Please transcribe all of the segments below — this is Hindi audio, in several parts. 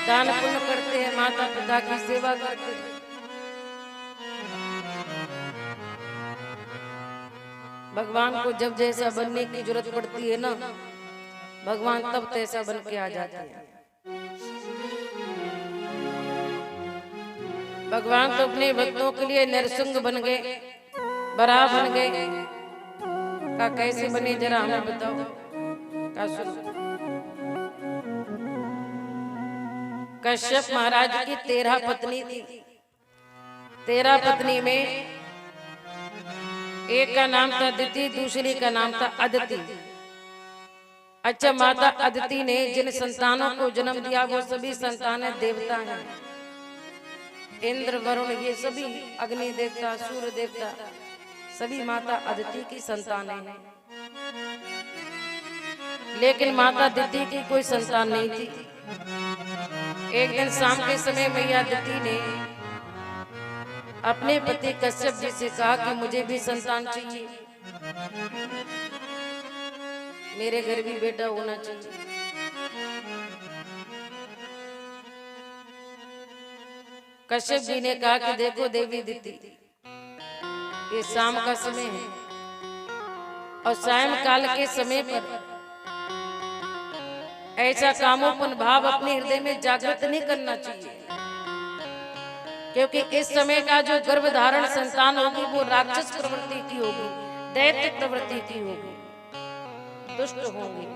दान पुण्य करते हैं, माता पिता की सेवा करते हैं। भगवान को जब जैसा बनने की जरूरत पड़ती है ना, भगवान तब तैसा बन के आ जाते हैं। भगवान तो अपने भक्तों के लिए नरसिंह बन गए, बराह बन गए। का कैसे बने जरा हमें बताओ। का सुनो, कश्यप महाराज की 13 पत्नी थी। 13 पत्नी में एक का नाम था अदिति, दूसरी का नाम था अदिति। अच्छा, माता अदिति ने जिन संतानों को जन्म दिया वो सभी संतान देवता हैं। इंद्र वरुण ये सभी, अग्नि देवता, सूर्य देवता, सभी माता अदिति की संतान हैं। लेकिन माता अदिति की कोई संतान नहीं थी। एक दिन शाम के समय मैया अदिति ने अपने पति कश्यप जी से कहा कि मुझे भी संतान चाहिए, मेरे घर भी बेटा होना चाहिए। कश्यप जी ने कहा कि देखो देवी अदिति, ये शाम का समय है और सायंकाल के समय पर ऐसा कामोपन भाव अपने हृदय में जागृत नहीं करना चाहिए, क्योंकि इस समय का जो गर्भधारण संतान होगी वो राक्षस प्रवृत्ति की होगी, दैत्य प्रवृत्ति की होगी, दुष्ट होंगी।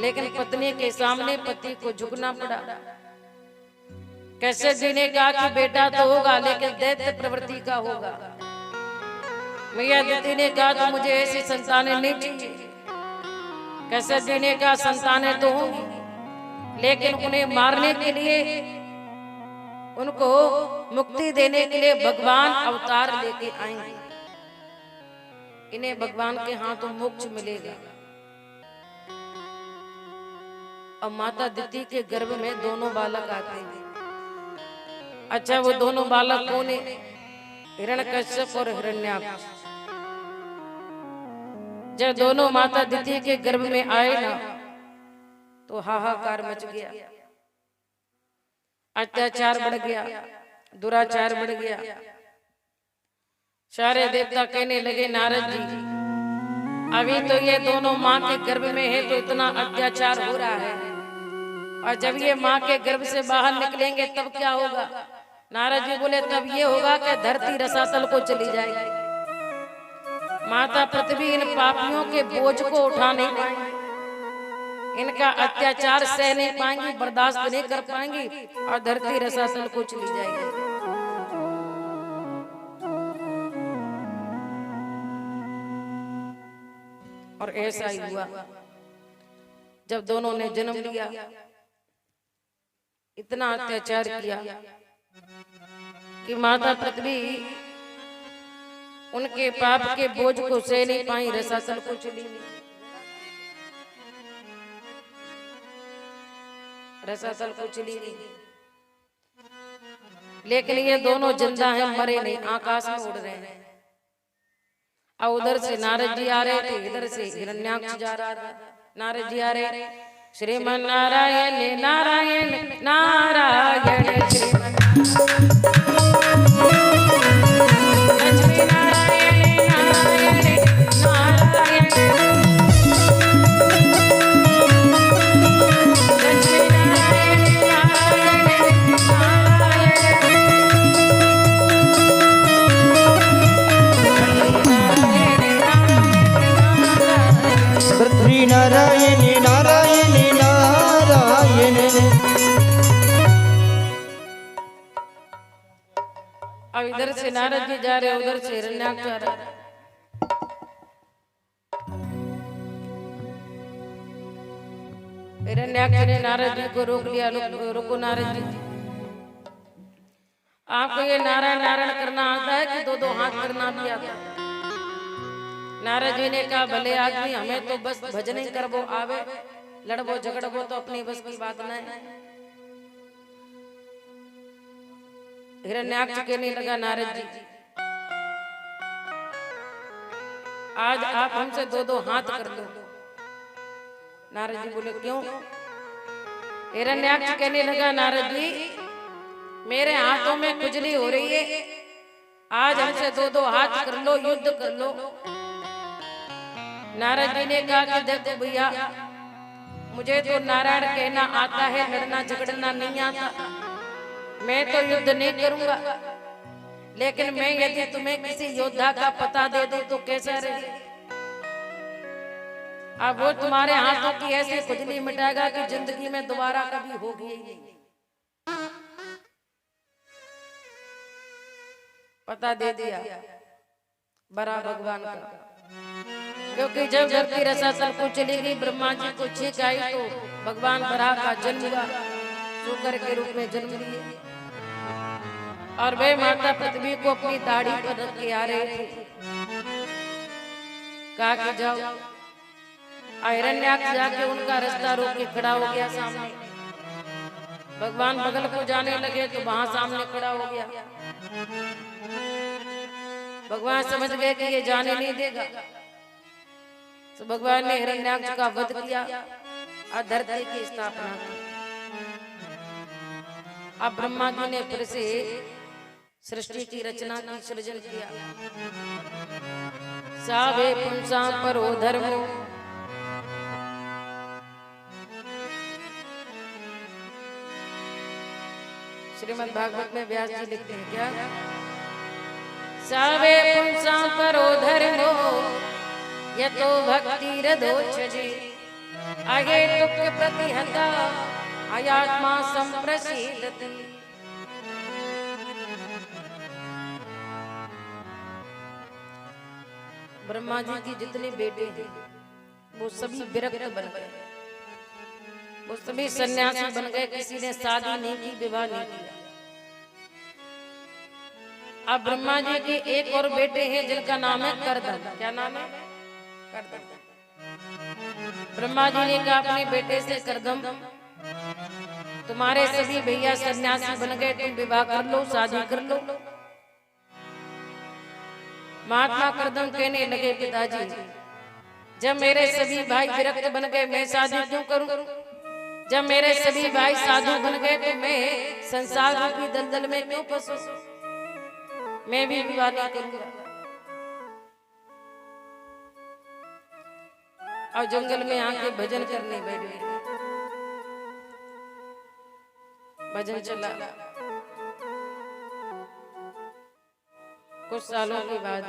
लेकिन पत्नी के सामने पति को झुकना पड़ा। कश्यप जी ने कहा कि बेटा तो होगा लेकिन दैत्य प्रवृत्ति का होगा। मैया अदिति ने कहा तो मुझे ऐसी संतानें नहीं चाहिए। कश्यप जी ने कहा संतानें तो होंगी लेकिन उन्हें मारने के लिए, उनको मुक्ति देने के लिए भगवान अवतार लेके आएंगे। इन्हें भगवान के हाथों मोक्ष मिलेगा। और माता अदिति के गर्भ में दोनों बालक आते हैं। अच्छा, वो दोनों बालक कौन है? हिरण्यकश्यप और हिरण्याक्ष। जब दोनों माता अदिति के गर्भ में आए ना तो हाहाकार मच गया, अत्याचार बढ़ गया, दुराचार बढ़ गया। सारे देवता कहने लगे नारद जी, अभी तो ये दोनों माँ के गर्भ में है तो इतना अत्याचार हो रहा है, और जब ये माँ के गर्भ से बाहर निकलेंगे तब क्या होगा? नारद जी बोले तब ये होगा कि धरती रसातल को चली जाएगी। माता पृथ्वी इन पापियों के बोझ को उठा नहीं पाएंगी, इनका अत्याचार सह नहीं पाएंगी, बर्दाश्त नहीं कर पाएंगी और धरती रसातल को चली जाएगी। और ऐसा ही हुआ। जब दोनों ने जन्म लिया, इतना अत्याचार किया कि माता पृथ्वी उनके पाप के बोझ को सह नहीं पाई, रसातल को चली गई। रसातल को चली गई। लेकिन ये दोनों जिंदा हैं, मरे नहीं, आकाश में उड़ रहे हैं। और उधर से नारद जी आ रहे थे, इधर से हिरण्याक्ष जा रहा था। नारद जी आ रहे, श्रीमन नारायण नारायण नारायण श्रीमन नारायण नारायण नारायण। अब इधर से नारद जी जा रहे, उधर से हिरण्याक्ष जा रहा। हिरण्याक्ष ने नारद जी को रोक लिया, रुको नारद जी, आपको ये नारायण नारायण करना आता है कि दो दो हाथ करना भी आता है? नारद जी ने कहा भले आदमी, हमें तो बस भजन ही करबो आवे, लड़बो झगड़बो तो अपनी बस की बात नहीं। हिरण्याक्ष कहने लगा नारद जी, आज आप हमसे दो दो हाथ कर दो। नारद जी बोले क्यों? हिरण्याक्ष कहने लगा नारद जी मेरे हाथों में खुजली हो रही है, आज हमसे दो दो हाथ कर लो, युद्ध कर लो। नारद जी ने कहा कि देखो भैया मुझे तो नारायण कहना आता है, लड़ना झगड़ना नहीं आता, मैं तो युद्ध नहीं करूंगा, लेकिन मैं यदि तुम्हें किसी योद्धा का पता दे दूं तो कैसा रहे? अब वो तुम्हारे हाथों की ऐसी खुजली मिटाएगा कि जिंदगी में दोबारा कभी होगी ही नहीं। पता दे दिया बड़ा भगवान का, क्योंकि जब धरती रसातल को चली गई, ब्रह्मा जी को छींक आई तो भगवान बराह का जन्म हुआ, शूकर के रूप में जन्म लिए। और वे माता पृथ्वी को अपनी दाढ़ी पर रख के आ रहे थे। कहा कि जाओ। हिरण्याक्ष जाके उनका रास्ता रोक के खड़ा हो गया सामने। भगवान बगल को जाने लगे तो वहां सामने खड़ा हो गया। भगवान समझ गए कि ये जाने नहीं देगा, तो भगवान ने हिरण्याक्ष का वध किया और धरती की स्थापना की। अब ब्रह्मा जी ने फिर से सृष्टि की रचना की, सृजन किया। सावे पुंसा परो धर्मो, श्रीमद् भागवत में व्यास जी लिखते हैं क्या, सावे पुंसा परो धर्मो यतो भक्ति रधोक्षजे, आगे तुक प्रतिहता आयात्मा संप्रसीदति। ब्रह्मा जी की जितने बेटे हैं वो सभी विरक्त बन गए, वो सभी सन्यासी बन गए, किसी ने शादी नहीं की, विवाह नहीं किया। अब ब्रह्मा जी के एक और बेटे हैं जिनका नाम है करदम। क्या नाम है? करदम। ब्रह्मा जी ने कहा अपने बेटे से, करदम तुम्हारे सभी भैया सन्यासी बन गए, तुम विवाह कर लो, शादी कर लो। महात्मा करदम कहने लगे पिताजी जब मेरे सभी भाई विरक्त बन गए मैं शादी क्यों करूं? जब मेरे सभी भाई साधु बन गए तो मैं संसार रूपी दलदल में क्यों फंसूं? मैं भी विवाह नहीं करूंगा। और जंगल में आके भजन करने बैठ गए। भजन चला। कुछ सालों के बाद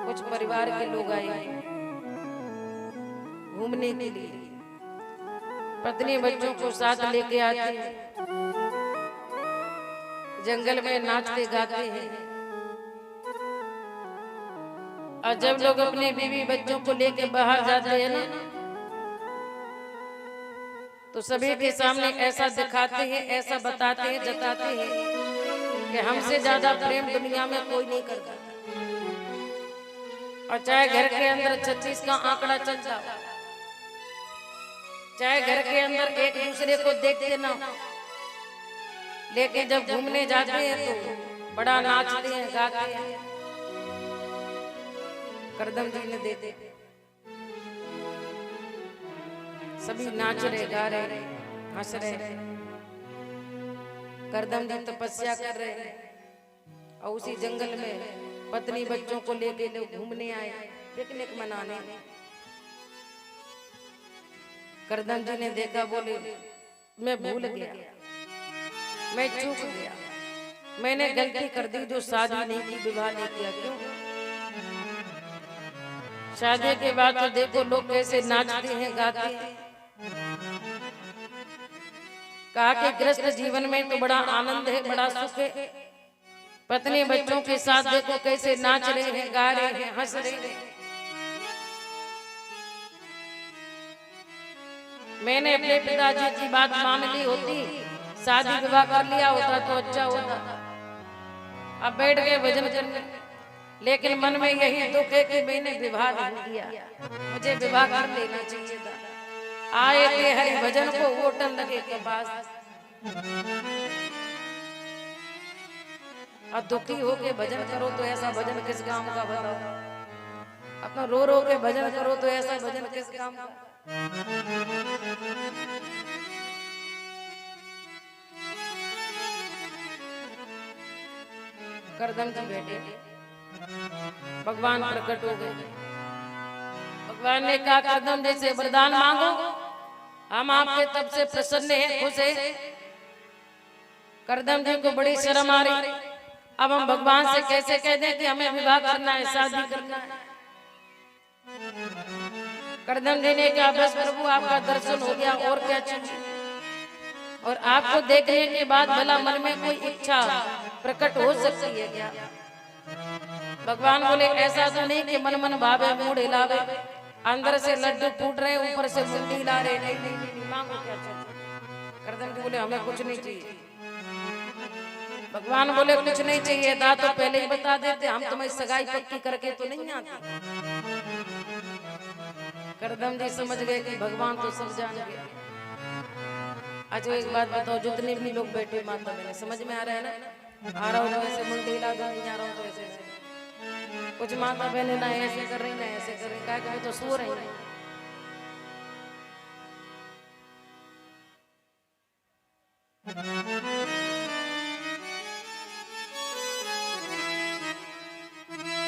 कुछ परिवार के लोग आए घूमने के लिए, पत्नी बच्चों को साथ लेके आते हैं, जंगल में नाचते गाते हैं। और जब लोग अपने बीवी बच्चों को लेके बाहर जाते हैं ना, तो सभी के सामने ऐसा दिखाते हैं, ऐसा बताते हैं, जताते हैं कि हमसे ज्यादा प्रेम दुनिया में कोई नहीं करता। और चाहे घर के अंदर 36 का आंकड़ा चलता हो, चाहे घर के अंदर एक दूसरे को देखते ना, लेकिन जब घूमने जाते हैं तो बड़ा नाचते हैं, गाते हैं। करदम जी ने देते, सभी नाच रहे, गा रहे, हंस रहे। करदम जी तपस्या कर रहे हैं और उसी जंगल में पत्नी बच्चों को लेके लोग घूमने आए, पिकनिक मनाने। करदम जी ने देखा, बोले मैं भूल गया, मैं चूक गया, मैंने गलती कर दी जो शादी नहीं की, विवाह नहीं किया। क्यों? शादी के बाद तो देखो लोग कैसे नाचते हैं, गाते हैं। कहा कि गृहस्थ जीवन में तो बड़ा आनंद है, बड़ा सुख है, पत्नी बच्चों के साथ देखो कैसे नाच रहे हैं, गा रहे हैं, हंस रहे हैं। मैंने अपने पिताजी की बात मान ली होती, शादी विवाह कर लिया होता तो अच्छा होता। अब बैठ गए भजन करने, लेकिन मन में यही दुख है कि मैंने विवाह नहीं किया, मुझे विवाह कर लेना चाहिए था। आए थे हरि भजन को होटल लगे के पास, और दुखी होके भजन करो तो ऐसा भजन किस काम का? बताओ। अपना रो रो के भजन करो तो ऐसा भजन किस काम का? करदम जी बेटे भगवान प्रकट हो गए। भगवान ने कहा करदम जैसे वरदान मांगो, हम आपके तब से प्रसन्न हैं, खुश हैं। करदम जी को बड़ी शर्म आ रही, अब हम भगवान से कैसे कह दें कि हमें विवाह करना है, शादी करना है। करदम जी ने कहा बस प्रभु आपका दर्शन हो गया, और क्या चाहिए। और आपको देखने के बाद भला मन में कोई इच्छा प्रकट हो सकती है क्या। भगवान बोले ऐसा तो नहीं कि मन मन भावे मूड हिलावे, अंदर से लड्डू फूट रहे ऊपर से मुंडी हिला रहे, नहीं नहीं नहीं, मांगो क्या चाहिए। करदम जी बोले हमें कुछ नहीं चाहिए। भगवान बोले कुछ नहीं चाहिए था तो पहले ही बता देते, हम तुम्हें सगाई पक्की करके तो नहीं आते। करदम जी समझ गए कि भगवान तो सब जान गए। अच्छा एक बात बताओ, जितने भी लोग बैठे माता बहने समझ में आ रहा है ना, आ रहा हो तो ऐसे मुंडी हिला दो, नहीं आ रहा हो तो ऐसे ऐसे। कुछ माता बहने ना ऐसे कर रही ना ऐसे कर रही, क्या कहे तो सो रही है।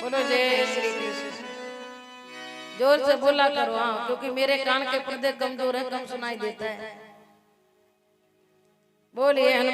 बोलो जय श्री कृष्ण। जोर से बोला करो हाँ, क्योंकि मेरे कान के पर्दे कमजोर है, कम सुनाई देता है। बोलिए।